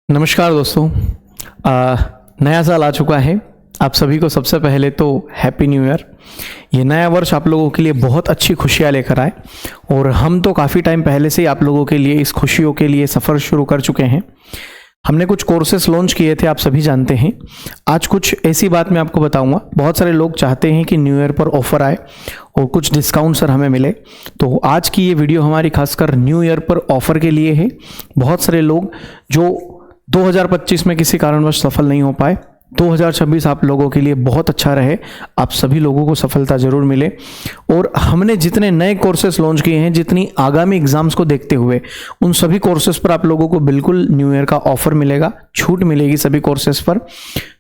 नमस्कार दोस्तों। नया साल आ चुका है। आप सभी को सबसे पहले तो हैप्पी न्यू ईयर। ये नया वर्ष आप लोगों के लिए बहुत अच्छी खुशियाँ लेकर आए और हम तो काफ़ी टाइम पहले से ही आप लोगों के लिए इस खुशियों के लिए सफ़र शुरू कर चुके हैं। हमने कुछ कोर्सेस लॉन्च किए थे, आप सभी जानते हैं। आज कुछ ऐसी बात मैं आपको बताऊंगा। बहुत सारे लोग चाहते हैं कि न्यू ईयर पर ऑफ़र आए और कुछ डिस्काउंट सर हमें मिले, तो आज की ये वीडियो हमारी खासकर न्यू ईयर पर ऑफ़र के लिए है। बहुत सारे लोग जो 2025 में किसी कारणवश सफल नहीं हो पाए, 2026 आप लोगों के लिए बहुत अच्छा रहे, आप सभी लोगों को सफलता जरूर मिले। और हमने जितने नए कोर्सेस लॉन्च किए हैं, जितनी आगामी एग्जाम्स को देखते हुए, उन सभी कोर्सेस पर आप लोगों को बिल्कुल न्यू ईयर का ऑफर मिलेगा, छूट मिलेगी सभी कोर्सेस पर।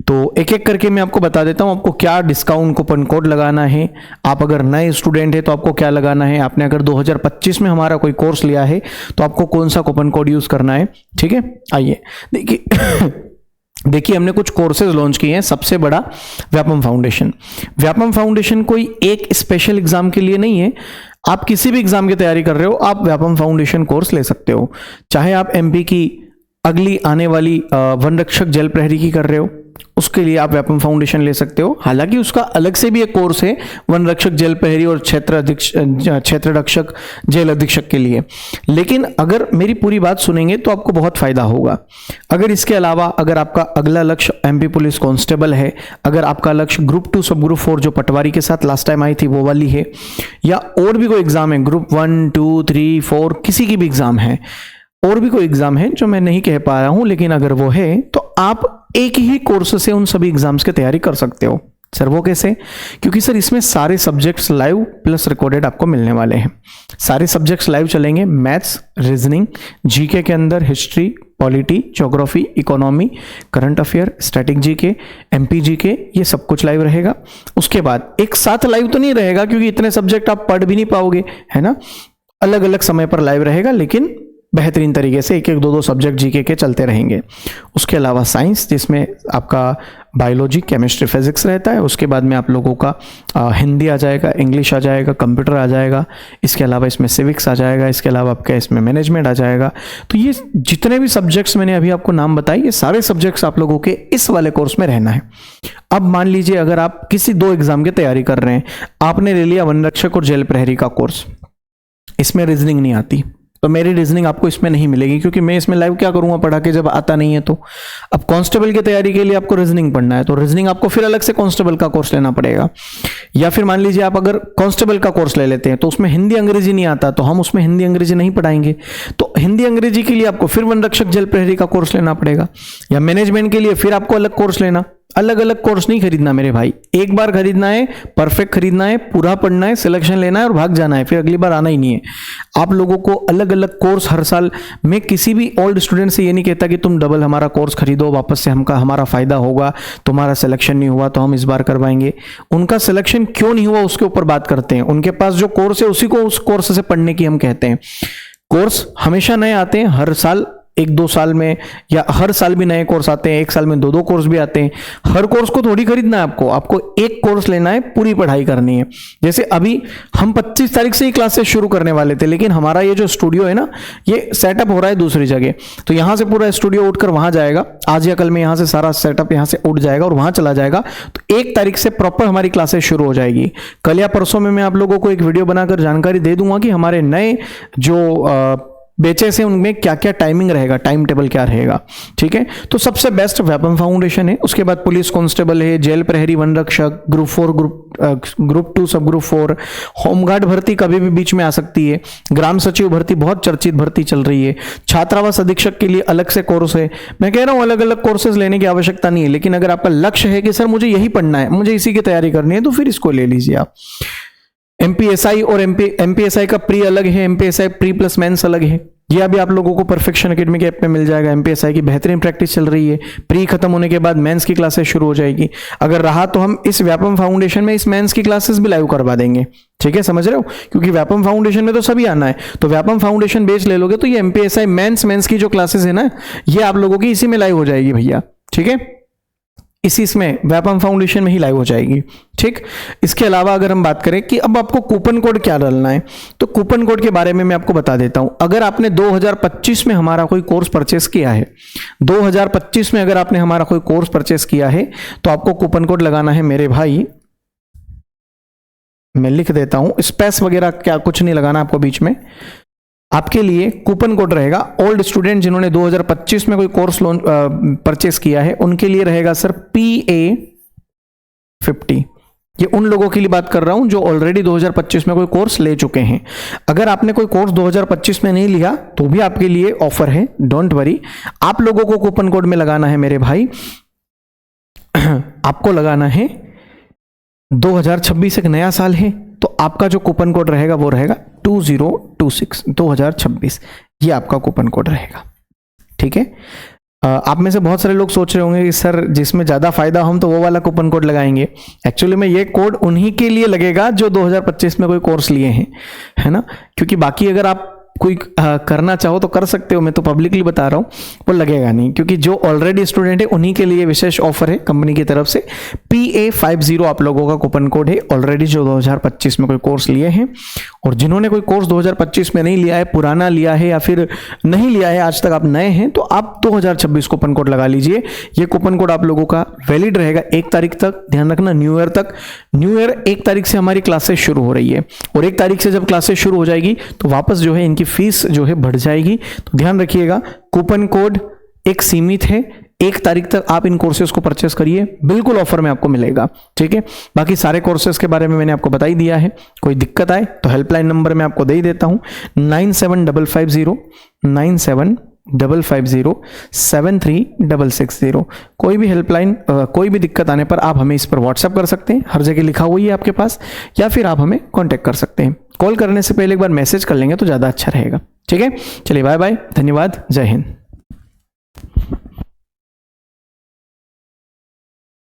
तो एक एक करके मैं आपको बता देता हूं आपको क्या डिस्काउंट कूपन कोड लगाना है। आप अगर नए स्टूडेंट है तो आपको क्या लगाना है, आपने अगर 2025 में हमारा कोई कोर्स लिया है तो आपको कौन सा कूपन कोड यूज करना है। ठीक है, आइए देखिए हमने कुछ कोर्सेज लॉन्च किए हैं। सबसे बड़ा व्यापम फाउंडेशन। व्यापम फाउंडेशन कोई एक स्पेशल एग्जाम के लिए नहीं है। आप किसी भी एग्जाम की तैयारी कर रहे हो, आप व्यापम फाउंडेशन कोर्स ले सकते हो। चाहे आप एमपी की अगली आने वाली वन रक्षक जल प्रहरी की कर रहे हो, उसके लिए आप व्यापम फाउंडेशन ले सकते हो। हालांकि उसका अलग से भी एक कोर्स है वन रक्षक जल प्रहरी और क्षेत्र रक्षक जेल अधीक्षक के लिए। लेकिन अगर मेरी पूरी बात सुनेंगे तो आपको बहुत फायदा होगा। अगर इसके अलावा अगर आपका अगला लक्ष्य एमपी पुलिस कांस्टेबल है, अगर आपका लक्ष्य ग्रुप 2 सब ग्रुप 4 जो पटवारी के साथ लास्ट टाइम आई थी वो वाली है, या और भी कोई एग्जाम है, ग्रुप 1 2 3 4 किसी की भी एग्जाम है, और भी कोई एग्जाम है जो मैं नहीं कह पा रहा हूं, लेकिन अगर वो है तो आप एक ही कोर्स से उन सभी एग्जाम्स की तैयारी कर सकते हो। सर वो कैसे? क्योंकि सर इसमें सारे सब्जेक्ट्स लाइव प्लस रिकॉर्डेड आपको मिलने वाले हैं। सारे सब्जेक्ट्स लाइव चलेंगे। मैथ्स, रीजनिंग, जीके के अंदर history, polity, geography, economy, current affair, static GK, MP GK, ये सब कुछ लाइव रहेगा। उसके बाद एक साथ लाइव तो नहीं रहेगा क्योंकि इतने सब्जेक्ट आप पढ़ भी नहीं पाओगे, है ना। अलग अलग समय पर लाइव रहेगा, लेकिन बेहतरीन तरीके से एक एक दो सब्जेक्ट जीके के चलते रहेंगे। उसके अलावा साइंस, जिसमें आपका बायोलॉजी, केमिस्ट्री, फिजिक्स रहता है। उसके बाद में आप लोगों का हिंदी आ जाएगा, इंग्लिश आ जाएगा, कंप्यूटर आ जाएगा। इसके अलावा इसमें सिविक्स आ जाएगा। इसके अलावा आपका इसमें मैनेजमेंट आ जाएगा। तो ये जितने भी सब्जेक्ट्स मैंने अभी आपको नाम बताए, ये सारे सब्जेक्ट्स आप लोगों के इस वाले कोर्स में रहना है। अब मान लीजिए अगर आप किसी 2 एग्जाम की तैयारी कर रहे हैं, आपने ले लिया वन रक्षक और जेल प्रहरी का कोर्स, इसमें रीजनिंग नहीं आती तो मेरी रीजनिंग आपको इसमें नहीं मिलेगी, क्योंकि मैं इसमें लाइव क्या करूंगा पढ़ा के जब आता नहीं है। तो अब कांस्टेबल की तैयारी के लिए आपको रीजनिंग पढ़ना है, तो रीजनिंग आपको फिर अलग से कांस्टेबल का कोर्स लेना पड़ेगा। या फिर मान लीजिए आप अगर कांस्टेबल का कोर्स ले लेते हैं तो उसमें हिंदी अंग्रेजी नहीं आता, तो हम उसमें हिंदी अंग्रेजी नहीं पढ़ाएंगे। तो हिंदी अंग्रेजी के लिए आपको फिर वन रक्षक जल प्रहरी का कोर्स लेना पड़ेगा, या मैनेजमेंट के लिए फिर आपको अलग कोर्स लेना। अलग अलग कोर्स नहीं खरीदना मेरे भाई, एक बार खरीदना है, परफेक्ट खरीदना है, पूरा पढ़ना है, सिलेक्शन लेना है और भाग जाना है, फिर अगली बार आना ही नहीं है। आप लोगों को अलग अलग कोर्स हर साल, मैं किसी भी ओल्ड स्टूडेंट से ये नहीं कहता कि तुम डबल हमारा कोर्स खरीदो, वापस से हमारा फायदा होगा, तुम्हारा सिलेक्शन नहीं हुआ तो हम इस बार करवाएंगे। उनका सिलेक्शन क्यों नहीं हुआ उसके ऊपर बात करते हैं। उनके पास जो कोर्स है उसी को उस कोर्स से पढ़ने की हम कहते हैं। कोर्स हमेशा नए आते हैं, हर साल 1-2 साल में, या हर साल भी नए कोर्स आते हैं, एक साल में 2-2 कोर्स भी आते हैं। हर कोर्स को थोड़ी खरीदना है आपको एक कोर्स लेना है, पूरी पढ़ाई करनी है। जैसे अभी हम 25 तारीख से ही क्लासेस शुरू करने वाले थे, लेकिन हमारा ये जो स्टूडियो है ना, ये सेटअप हो रहा है दूसरी जगह, तो यहां से पूरा स्टूडियो उठकर वहां जाएगा। आज या कल में यहां से सारा सेटअप यहां से उठ जाएगा और वहां चला जाएगा। तो 1 तारीख से प्रॉपर हमारी क्लासेस शुरू हो जाएगी। कल या परसों में मैं आप लोगों को एक वीडियो बनाकर जानकारी दे दूंगा कि हमारे नए जो बेचेस हैं उनमें क्या क्या टाइमिंग रहेगा, टाइम टेबल क्या रहेगा। ठीक है, तो सबसे बेस्ट व्यापम फाउंडेशन है। उसके बाद पुलिस कांस्टेबल है, जेल प्रहरी, वन रक्षक, ग्रुप 4 ग्रुप 2 सब ग्रुप 4, होमगार्ड भर्ती कभी भी बीच में आ सकती है, ग्राम सचिव भर्ती बहुत चर्चित भर्ती चल रही है, छात्रावास अधीक्षक के लिए अलग से कोर्स है। मैं कह रहा हूं अलग अलग कोर्सेज लेने की आवश्यकता नहीं है, लेकिन अगर आपका लक्ष्य है कि सर मुझे यही पढ़ना है, मुझे इसी की तैयारी करनी है, तो फिर इसको ले लीजिए आप। एमपीएसआई और एमपीएसआई का प्री अलग है, एमपीएसआई प्री प्लस मेंस अलग है। ये अभी आप लोगों को परफेक्शन एकेडमी के ऐप पे मिल जाएगा। एमपीएसआई की बेहतरीन प्रैक्टिस चल रही है। प्री खत्म होने के बाद मेंस की क्लासेस शुरू हो जाएगी। अगर रहा तो हम इस व्यापम फाउंडेशन में इस मेंस की क्लासेस भी लाइव करवा देंगे। ठीक है, समझ रहे हो, क्योंकि व्यापम फाउंडेशन में तो सभी आना है, तो व्यापम फाउंडेशन बेच ले लोगे तो ये एमपीएसआई मेंस की जो क्लासेस है ना, ये आप लोगों की इसी में लाइव हो जाएगी भैया। ठीक है, इसी इसमें व्यापम फाउंडेशन में ही लाइव हो जाएगी। ठीक, इसके अलावा अगर हम बात करें कि अब आपको कूपन कोड क्या डालना है, तो कूपन कोड के बारे में मैं आपको बता देता हूं। अगर आपने 2025 में हमारा कोई कोर्स परचेस किया है, 2025 में अगर आपने हमारा कोई कोर्स परचेस किया है, तो आपको कूपन कोड लगाना है मेरे भाई, मैं लिख देता हूं, स्पेस वगैरह क्या कुछ नहीं लगाना आपको बीच में। आपके लिए कूपन कोड रहेगा, ओल्ड स्टूडेंट जिन्होंने 2025 में कोई कोर्स लोन परचेस किया है उनके लिए रहेगा सर PA50। ये उन लोगों के लिए बात कर रहा हूं जो ऑलरेडी 2025 में कोई कोर्स ले चुके हैं। अगर आपने कोई कोर्स 2025 में नहीं लिया तो भी आपके लिए ऑफर है, डोंट वरी। आप लोगों को कूपन कोड में लगाना है मेरे भाई, आपको लगाना है 2026 एक नया साल है, तो आपका जो कूपन कोड रहेगा वो रहेगा 2026 2026, ये आपका कूपन कोड रहेगा। ठीक है, आप में से बहुत सारे लोग सोच रहे होंगे कि सर जिसमें ज़्यादा फायदा हम तो वो वाला कूपन कोड लगाएंगे। एक्चुअली में ये कोड उन्हीं के लिए लगेगा जो 2025 में कोई कोर्स लिए हैं, है ना, क्योंकि बाकी अगर आप कोई करना चाहो तो कर सकते हो, मैं तो पब्लिकली बता रहा हूँ, वो लगेगा नहीं, क्योंकि जो ऑलरेडी स्टूडेंट है उन्हीं के लिए विशेष ऑफर है कंपनी की तरफ से। PA50 आप लोगों का कूपन कोड है, ऑलरेडी जो 2025 में कोई कोर्स लिए हैं, और जिन्होंने कोई कोर्स 2025 में नहीं लिया है, पुराना लिया है या फिर नहीं लिया है, आज तक आप नए हैं, तो आप 2026 कूपन कोड लगा लीजिए। ये कूपन कोड आप लोगों का वैलिड रहेगा 1 तारीख तक, ध्यान रखना, न्यू ईयर तक। न्यू ईयर 1 तारीख से हमारी क्लासेस शुरू हो रही है, और 1 तारीख से जब क्लासेस शुरू हो जाएगी तो वापस जो है इनकी फीस जो है बढ़ जाएगी। तो ध्यान रखिएगा, कूपन कोड एक सीमित है, 1 तारीख तक आप इन कोर्सेज को परचेस करिए, बिल्कुल ऑफर में आपको मिलेगा। ठीक है, बाकी सारे कोर्सेज के बारे में मैंने आपको बता ही दिया है। कोई दिक्कत आए तो हेल्पलाइन नंबर मैं आपको दे ही देता हूं, 9755073660। कोई भी हेल्पलाइन, कोई भी दिक्कत आने पर आप हमें इस पर व्हाट्सएप कर सकते हैं, हर जगह लिखा हुआ ही है आपके पास, या फिर आप हमें कॉन्टैक्ट कर सकते हैं। कॉल करने से पहले एक बार मैसेज कर लेंगे तो ज़्यादा अच्छा रहेगा। ठीक है, चलिए बाय बाय, धन्यवाद, जय हिंद।